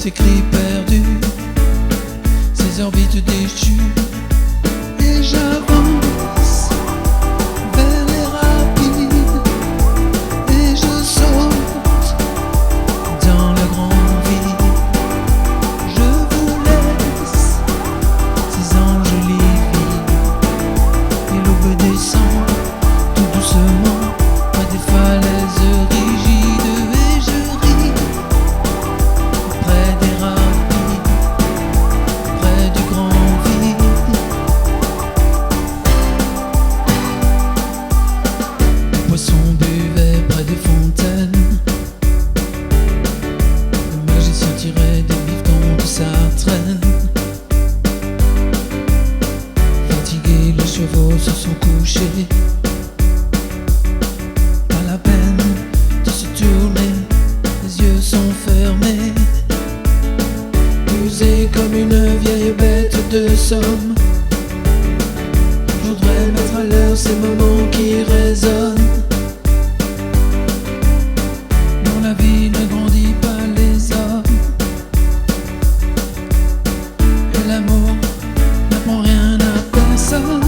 ces cris perdus, ces orbites déchues. Et j'avance vers les rapides et je saute dans le grand vide. Je vous laisse ces anges livides et l'aube descend tout doucement près des falaises rigides. Et je ris près des rapides, près du grand vide. Les poissons buvaient près des fontaines, le magicien tirait des bifetons de sa traîne. Fatigués, les chevaux se sont couchés. Pas la peine de se tourner, les yeux sont fermés. Usé comme une vieille bête de somme, je voudrais mettre à l'heure ces moments qui résonnent. Dans la vie ne grandit pas les hommes, et l'amour n'apprend rien à personne.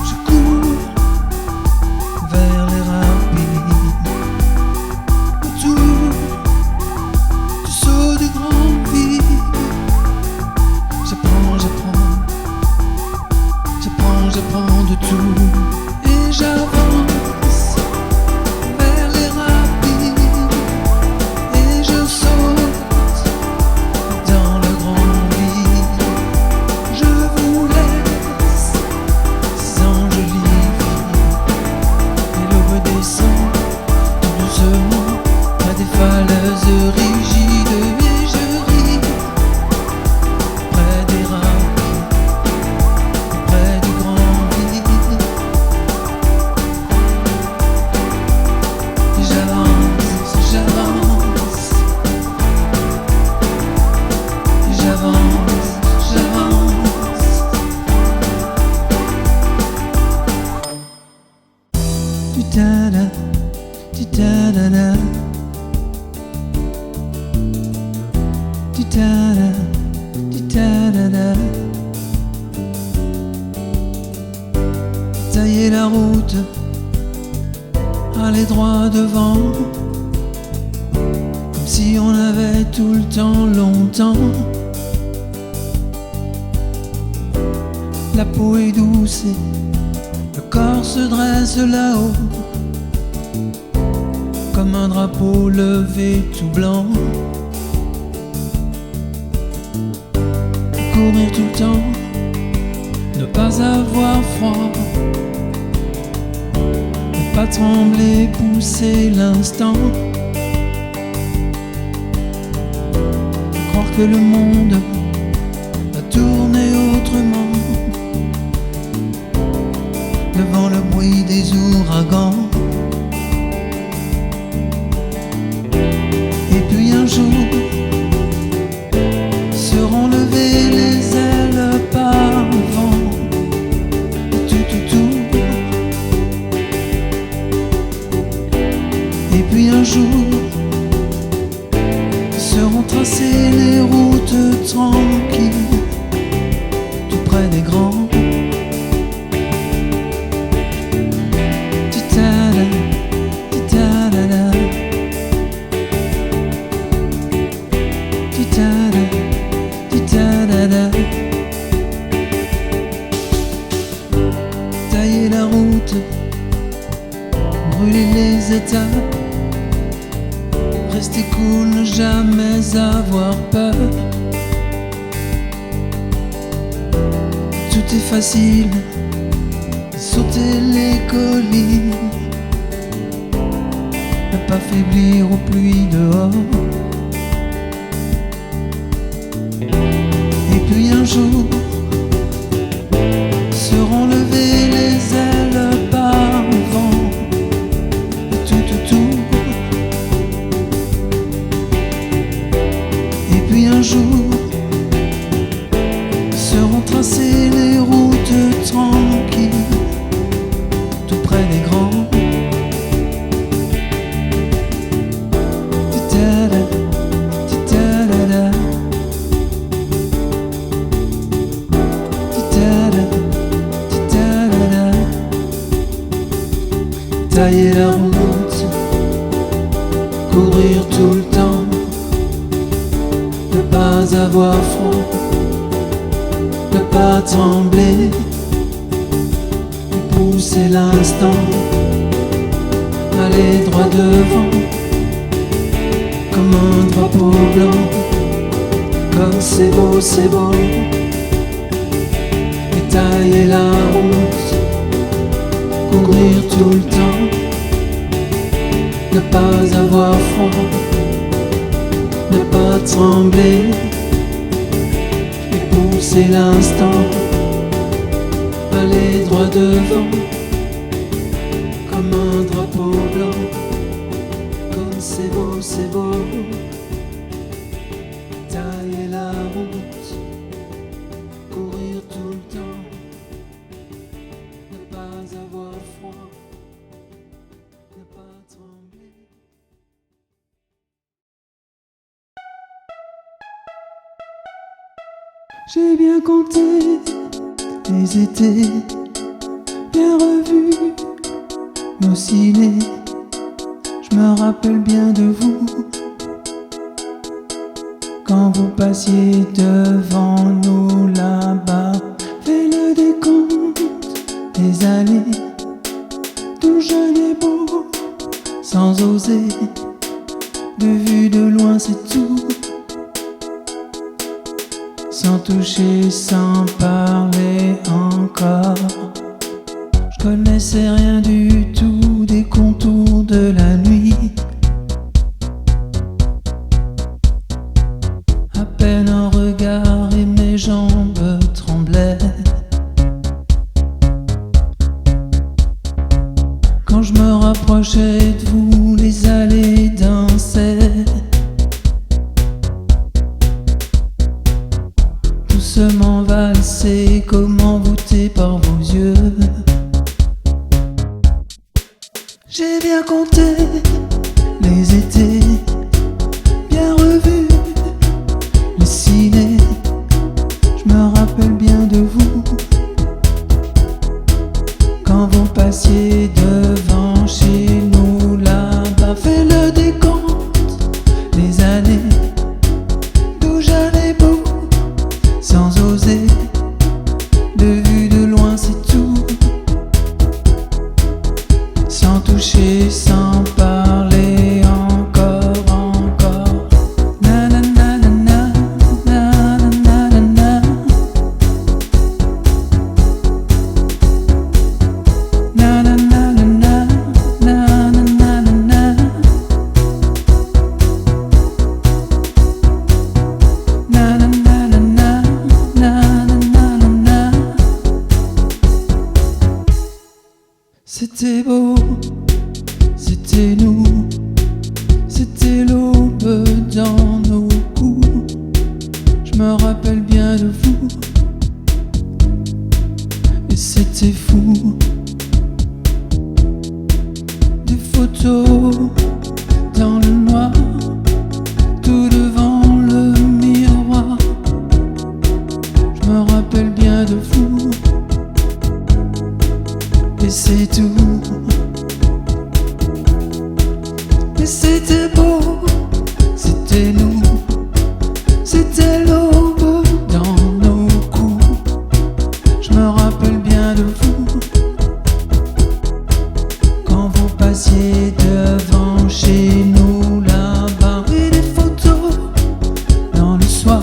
Je cours vers les rapides, autour du saut du grand vide. J'apprends de tout. Et j'avance vers les rapides et je saute dans le grand vide. Je vous laisse ces anges livides et l'aube descend tout doucement près des falaises rigides. Et je ris près des rapides, près du grand vide. Et j'avance, j'avance, et j'avance, j'avance. Du ta-da, du ta-da-da, du ta-da, du ta-da-da. Tailler la route, aller droit devant, comme si on avait tout le temps longtemps. La peau est douce et le corps se dresse là-haut, comme un drapeau levé tout blanc. Courir tout le temps, ne pas avoir froid, ne pas trembler, pousser l'instant. Croire que le monde va tourner autrement devant le bruit des ouragans. Et puis un jour seront levées les ailes par le vent, et tout. Et puis un jour seront tracées les routes tranquilles, tout près des grands. Ti-ta-da, ti-ta-da-da, ti-ta-da, ti-ta-da-da. Tailler la route, brûler les étapes, rester cool, ne jamais avoir peur. Tout est facile, sauter les collines, ne pas faiblir aux pluies dehors. Et puis un jour seront levées les ailes par le vent, et tout. Et puis un jour seront tracées les routes tranquilles, tout près des grands. courir tout le temps, ne pas avoir froid, ne pas trembler, pousser l'instant, aller droit devant, comme un drapeau blanc, comme c'est beau, et tailler la route, courir tout le temps, ne pas avoir froid, ne pas trembler, et pousser l'instant, aller droit devant, comme un drapeau blanc, comme c'est beau, tailler la route, courir tout le temps, ne pas avoir froid, ne pas trembler. J'ai bien compté les étés, bien revus nos ciné. Je me rappelle bien de vous quand vous passiez devant nous là-bas. Fais le décompte des années, tout jeune et beau, sans oser. De vue de loin c'est tout, sans toucher, sans parler encore. Je connaissais rien du tout des contours de la nuit. À peine un regard et mes jambes tremblaient. Quand je me rapprochais de vous, les allées dansaient. Doucement valser, comme envoûté par vos yeux. J'ai bien compté les étés, bien revus les ciné. Je me rappelle bien de vous quand vous passiez devant chez nous là-bas. Fais le décompte des années, d'où j'allais beau, sans oser. De vue de loin c'est tout, sans toucher, sans parler encore. Na na na na na, na na na na. Na na na na na, na na na na. Na na na na na, na na na. C'était beau, c'était nous, c'était l'aube dans nos coups. Je me rappelle bien de vous, et c'était fou. Des photos dans le noir, tout devant le miroir. Je me rappelle bien de vous, et c'est tout. Et c'était beau, c'était nous, c'était l'aube dans nos coups. Je me rappelle bien de vous quand vous passiez devant chez nous là-bas. Et des photos dans le soir,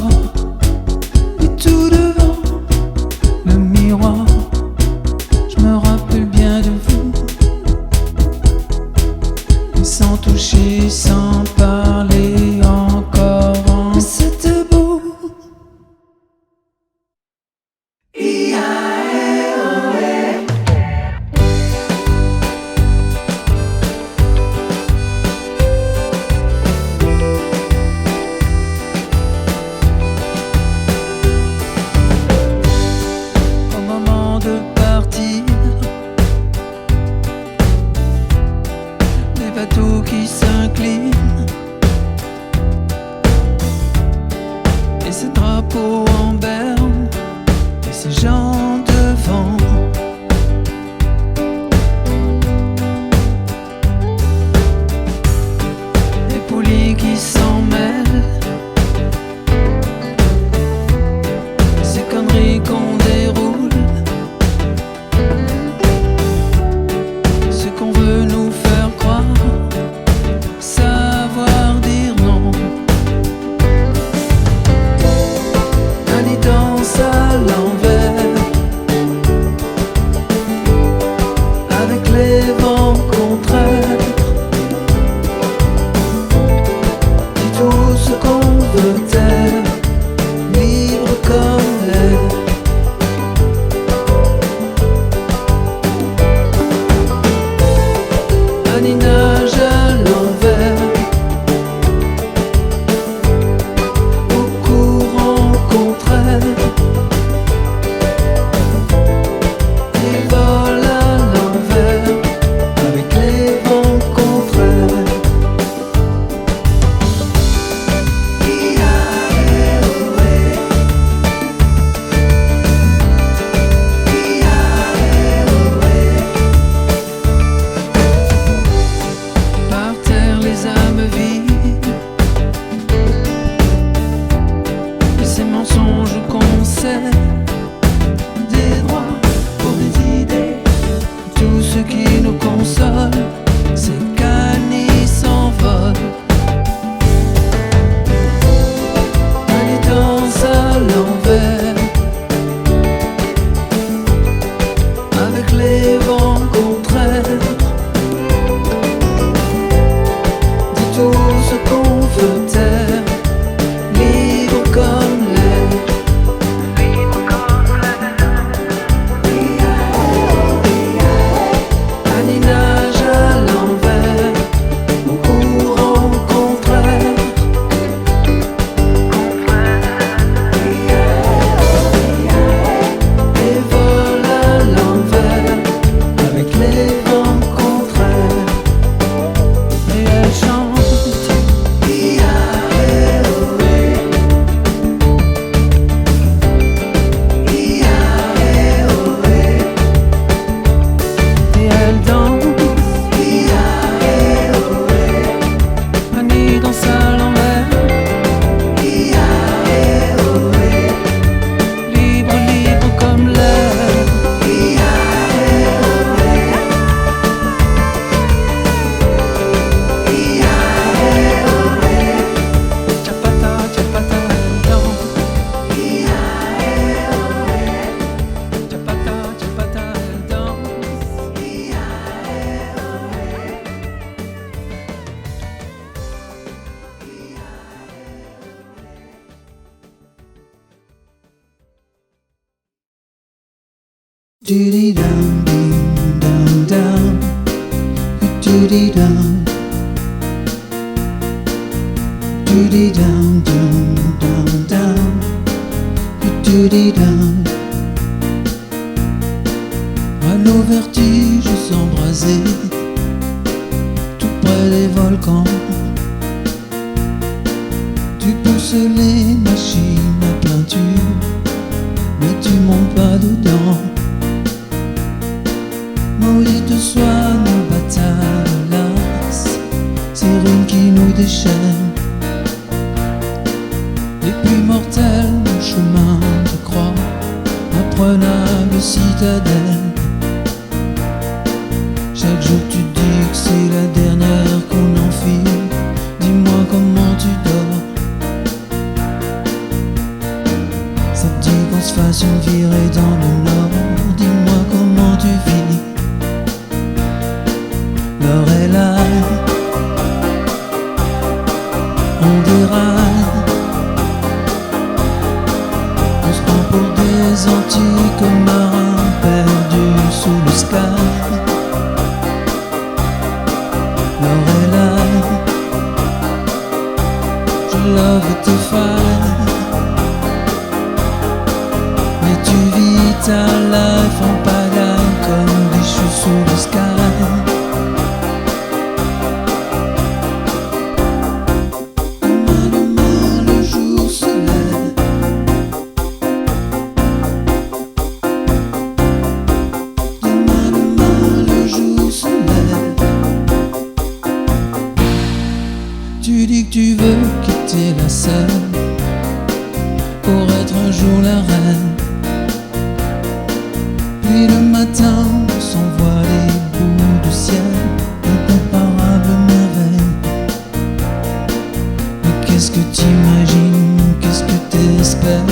et tout devant le miroir. Je me rappelle bien de vous, sans toucher, sans parler encore. Mais c'était beau. Au moment de partir, des bateaux qui s'inclinent, et ces drapeaux en berne, et ces gens devant. Et pour Doody down, ding down, down. Doody down. Doody down, down, down, down. Doody down. À nos vertiges embrasés, tout près des volcans. Tu pousses les machines à peinture, mais tu montes pas dedans. Maudite soit nos batailles, hélas, ces ruines qui nous déchaînent. Les plus mortels, nos chemins de croix, imprenable citadelle. Chaque jour tu dis que c'est la dernière qu'on enfile. Dis-moi comment tu dors. Ça te dit qu'on se fasse une virée dans le nord. Dis-moi comment tu vis. L'heure est là, on déraille. On se prend pour des antiques marins perdus sous le sky. L'heure est là, je love tes failles. Mais tu vis ta life en pagaille comme déchu sous le sky. Tu dis que tu veux quitter la scène pour être un jour la reine. Puis le matin, on s'envoie les bouts du ciel, incomparable merveille. Mais qu'est-ce que t'imagines, qu'est-ce que t'espères?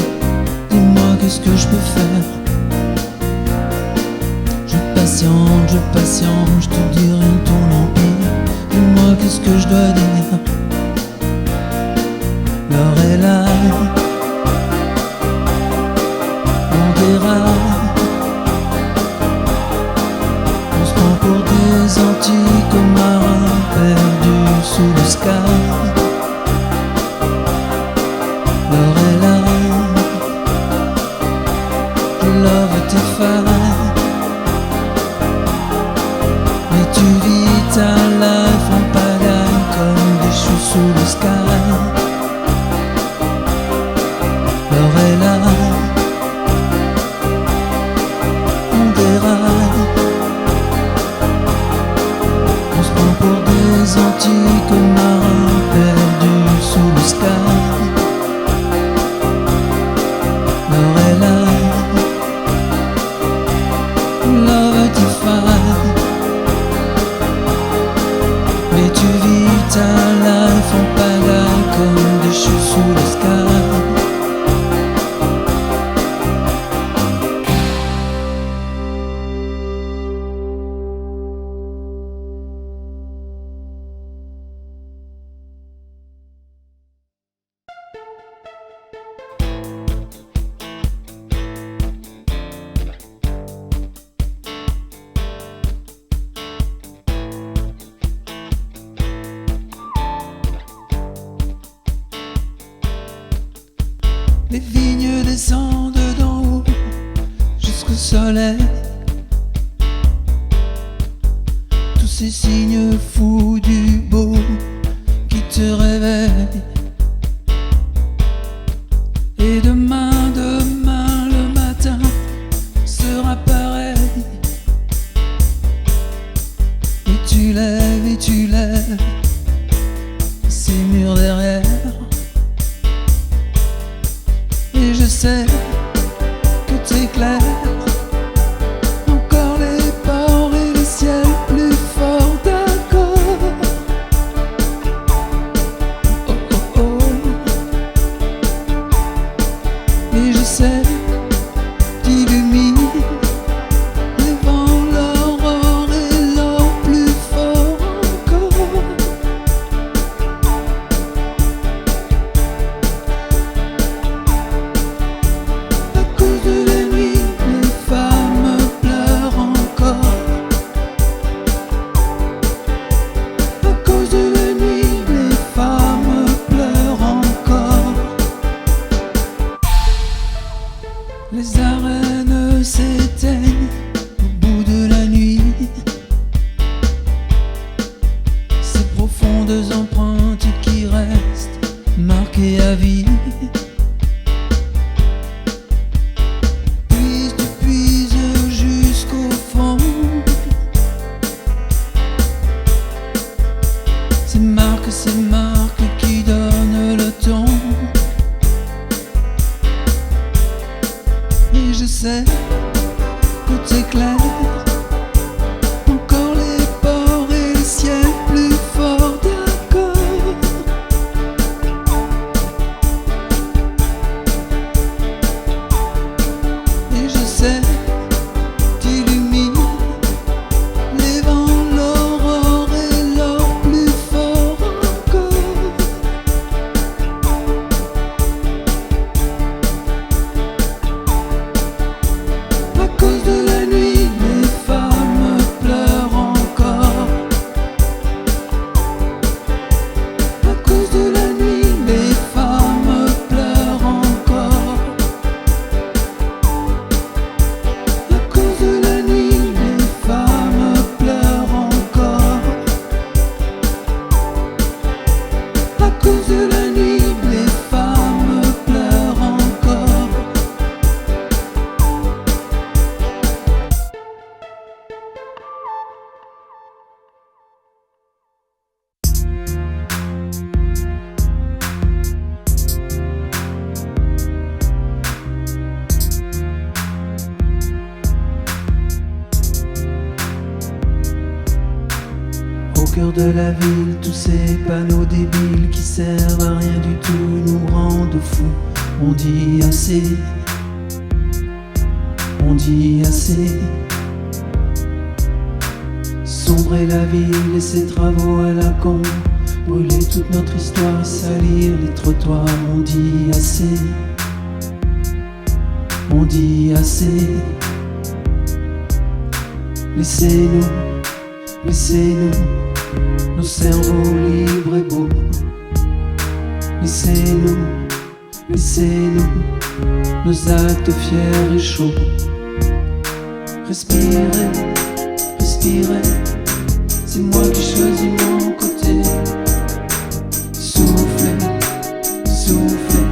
Dis-moi qu'est-ce que je peux faire. Je patiente, je te dis rien de ton empire. Dis-moi qu'est-ce que je dois dire. L'heure est là, on déraille. On se prend pour des antiques marins perdus sous le sky. L'heure est là, je love tes failles. Mais tu vis ta life en pagaille comme déchu sous le sky. L'heure est là, on déraille. On se prend pour des antiques marins perdus sous le sky. L'heure est là, love tes failles. Mais tu vis ta life en pagaille comme déchu sous le sky. Les vignes descendent d'en haut jusqu'au soleil. Tous ces signes fous du beau qui te réveillent. Et demain le matin sera pareil. Et tu lèves ces murs derrière. Et je sais que t'éclaires encore les ports et les ciels plus forts d'accord. Oh oh oh. Et je sais qu'illumine les vents, l'aurore et l'or plus fort encore. deux empreintes qui restent marquées à vie. Tu puises jusqu'au fond. Ces marques qui donnent le ton. Et je sais, tout est clair. Encore les ports et les ciels plus forts d'accord. Et je sais, t'illumines les vents, l'aurore et l'or plus fort encore. À cause de la nuit, les femmes pleurent encore. À cause de la nuit, les femmes pleurent encore. À cause de la nuit, les femmes pleurent encore. À cause de la nuit, les femmes pleurent encore. Au cœur de la ville, tous ces panneaux débiles qui servent à rien du tout nous rendent fous. On dit assez, on dit assez. Sombrer la ville et ses travaux à la con, brûler toute notre histoire et salir les trottoirs. On dit assez, on dit assez. Laissez-nous, laissez-nous, nos cerveaux libres et beaux. Laissez-nous, laissez-nous, nos actes fiers et chauds. Respirez, respirez, c'est moi qui choisis mon côté. Soufflez, soufflez,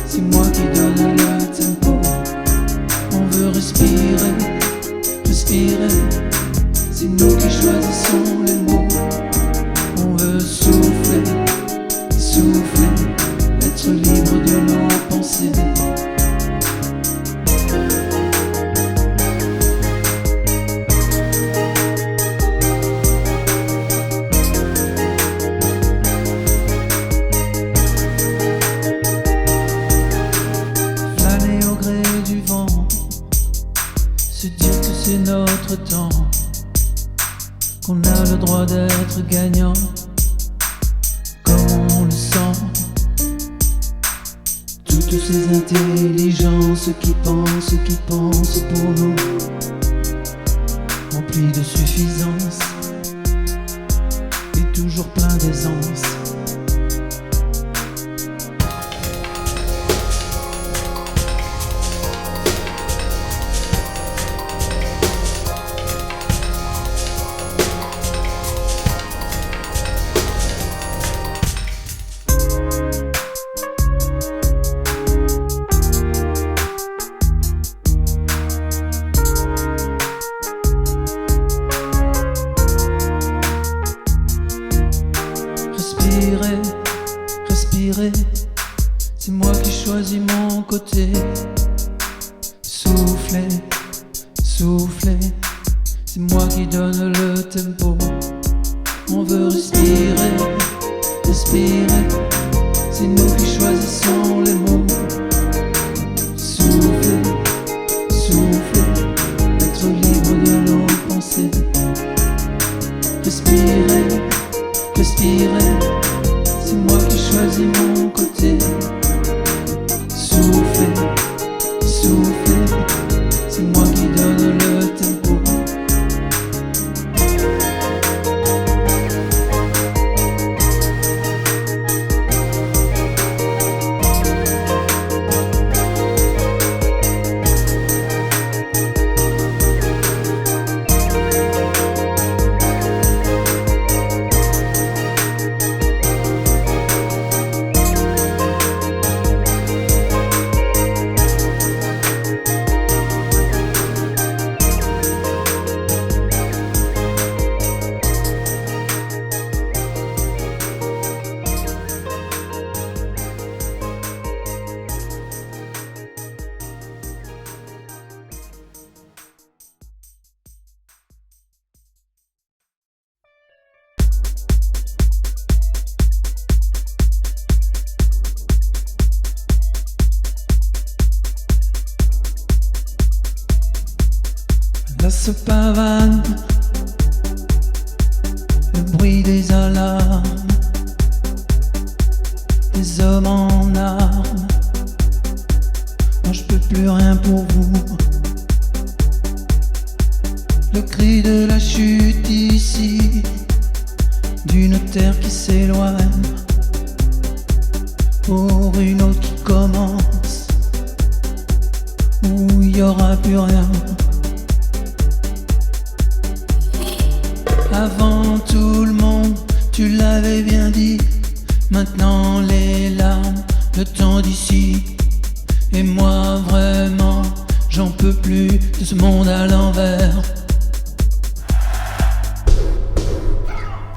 c'est moi qui donne le tempo. On veut respirer, respirer, c'est nous qui choisissons les mots. On veut souffler, souffler, être libre de nos pensées. Flâner au gré du vent, se dire que c'est notre temps, qu'on a le droit d'être gagnant, comme on le sent. Toutes ces intelligences qui pensent pour nous, remplies de suffisance et toujours plein d'aisance. Respirez, respirez, c'est moi qui choisis mon côté. Soufflez, soufflez, c'est moi qui donne le tempo. On veut respirer, respirer, c'est nous qui choisissons les mots. Soufflez, soufflez, être libre de nos pensées. Respirez, respirez, c'est moi qui choisis mon côté. Soufflez, soufflez, c'est moi qui donne le tempo. se pavanent, le bruit des alarmes, des hommes en armes. Moi je peux plus rien pour vous. Le cri de la chute ici, d'une terre qui s'éloigne pour une autre qui commence, où il y aura plus rien. Avant tout le monde, tu l'avais bien dit. Maintenant les larmes, le temps d'ici. Et moi vraiment, j'en peux plus de ce monde à l'envers.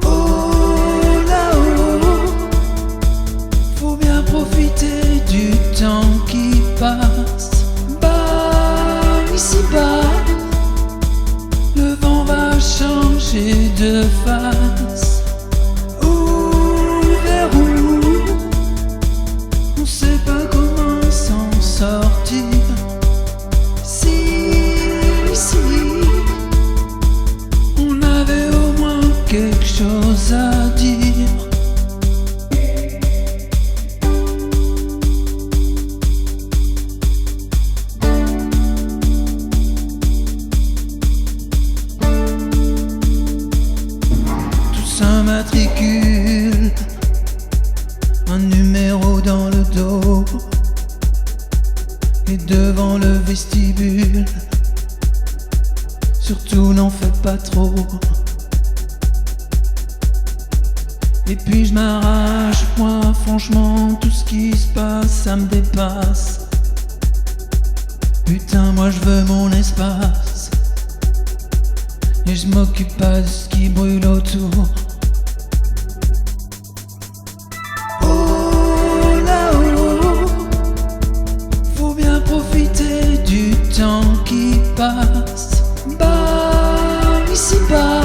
Oh là-haut, faut bien profiter du temps qui passe. Bas, ici-bas, le vent va changer de face. Où, vers où, on sait pas comment s'en sortir. Si, on avait au moins quelque chose à dire. Un matricule, un numéro dans le dos, et devant le vestibule, surtout n'en faites pas trop. Et puis je m'arrache, moi franchement tout ce qui se passe ça me dépasse. Putain moi je veux mon espace, et je m'occupe pas de ce qui brûle autour. Profiter du temps qui passe. Bas, ici-bas,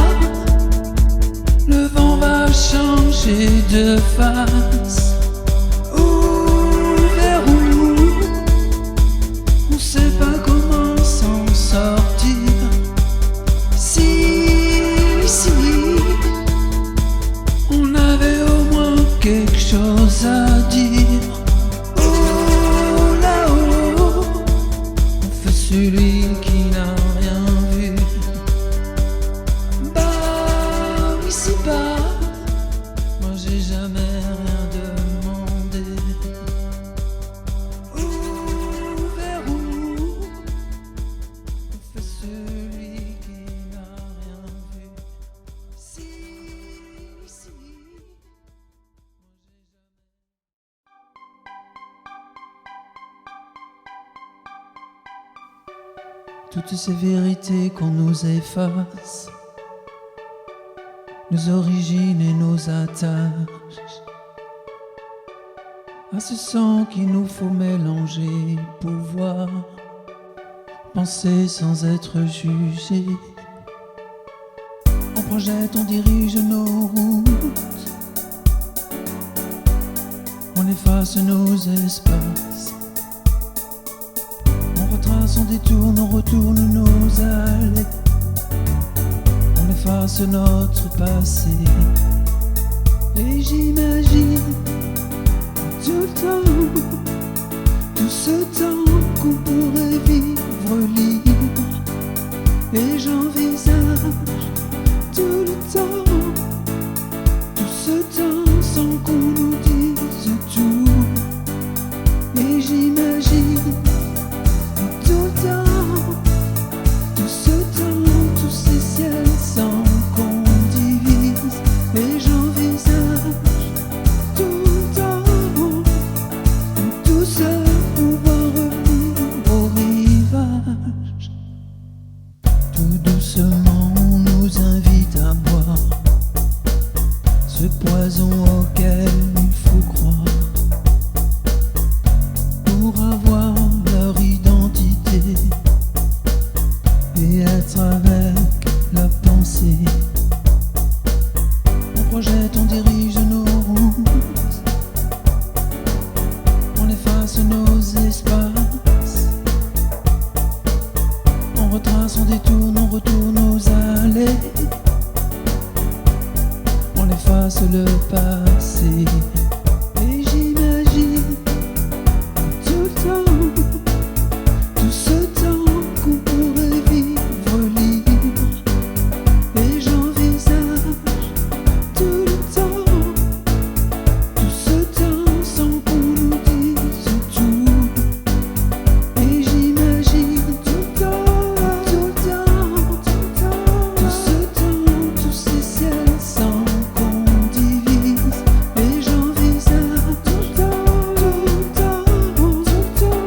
le vent va changer de face. Où, vers où, on sait pas comment s'en sortir. Si, on avait au moins quelque chose à dire. Celui qui n'a rien vu. Bas, ici-bas, moi j'ai jamais rien demandé. Où, vers où, on fait celui qui n'a rien vu. Si, toutes ces vérités qu'on nous efface, nos origines et nos attaches, à ce sang qu'il nous faut mélanger, pouvoir penser sans être jugé. On projette, on dirige nos routes, on efface nos espaces. On détourne, on retourne nos allées, on efface notre passé. Et j'imagine tout le temps, tout ce temps qu'on pourrait vivre libre. Et j'envisage tout le temps, tout ce temps sans qu'on nous dise tout. Et j'imagine tout le temps, tout ce temps, tous ces ciels sans qu'on divise. Et j'envisage tout le temps, tout seul pouvoir revenir au rivage. Tout doucement on nous invite à boire ce poison auquel il faut croire pour avoir leur identité et être avec la pensée. On projette, on dirige nos routes, on efface nos espaces, on retrace, on détourne, on retourne efface le passé. Et j'imagine tout le temps, tout ce temps qu'on pourrait vivre libre. Et j'envisage tout le temps, tout ce temps sans qu'on nous dise tout. Et j'imagine tout le temps, tout le temps, tout le temps, tout ce temps, tous ces ciels sans qu'on divise. Et j'envisage tout le temps, tout le temps, tout le temps,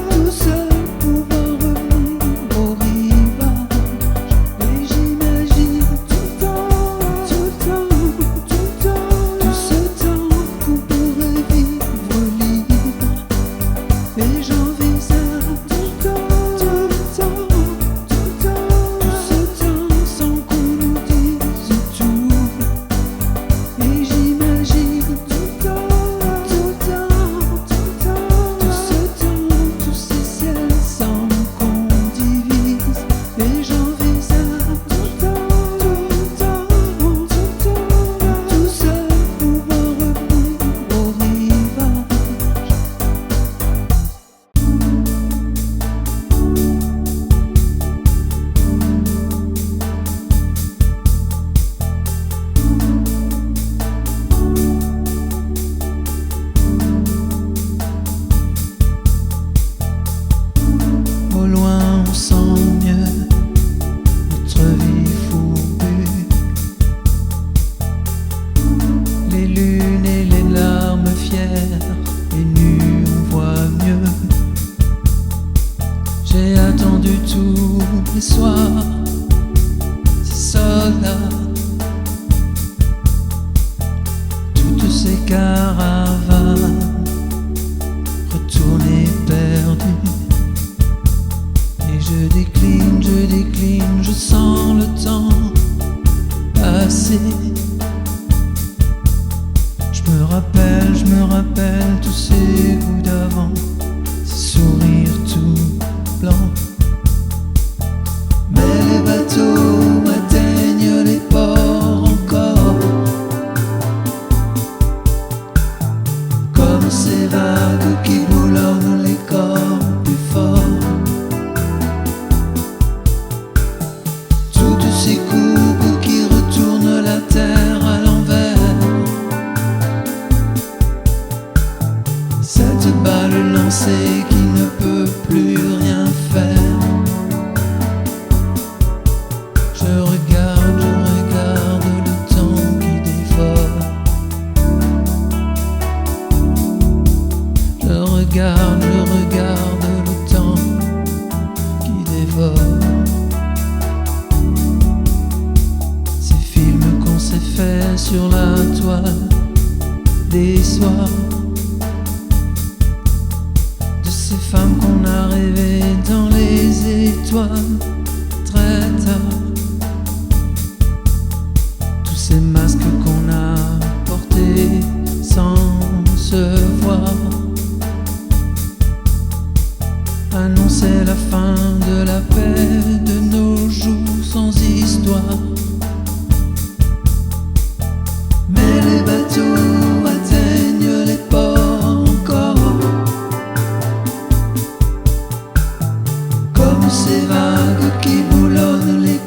tout seul pouvoir revenir au rivage. Et j'imagine tout le temps, tout le temps, tout le temps, tout ce temps qu'on pourrait vivre libre. Et j'envisage tout le temps, tout le temps, tout le temps, tout ce temps sans qu'on nous dise tout. Et j'imagine tout le temps, tout le temps, tout le temps, tout ce temps, tous ces ciels sans qu'on divise. Et j'envisage tout le temps, tout le temps, tout le temps, tout seul pouvoir revenir au rivage. Au loin on sent mieux notre vie fourbue, les lunes et les larmes fières, et nus on voit mieux. J'ai attendu tous les soirs ces soldats, toutes ces caravanes retournées perdues. Et je décline, je sens le temps passer. Je me rappelle tous ces goûts d'avant, ces sourires tout blancs. Mais les bateaux atteignent les ports encore, comme ces vagues qui boulonnent les corps plus forts. Toutes ces courbes qui retournent la terre à l'envers. Cette balle lancée qui ne peut plus rien faire. Je regarde le temps qui dévore. Je regarde le temps qui dévore. Ces films qu'on s'est fait sur la toile des soirs, de ces femmes qu'on a rêvées dans les étoiles très tard, tous ces masques qu'on a portés sans se voir, annonçaient la fin de la paix de nos jours sans histoire. Mais les bateaux atteignent les ports encore, comme ces vagues qui boulonnent les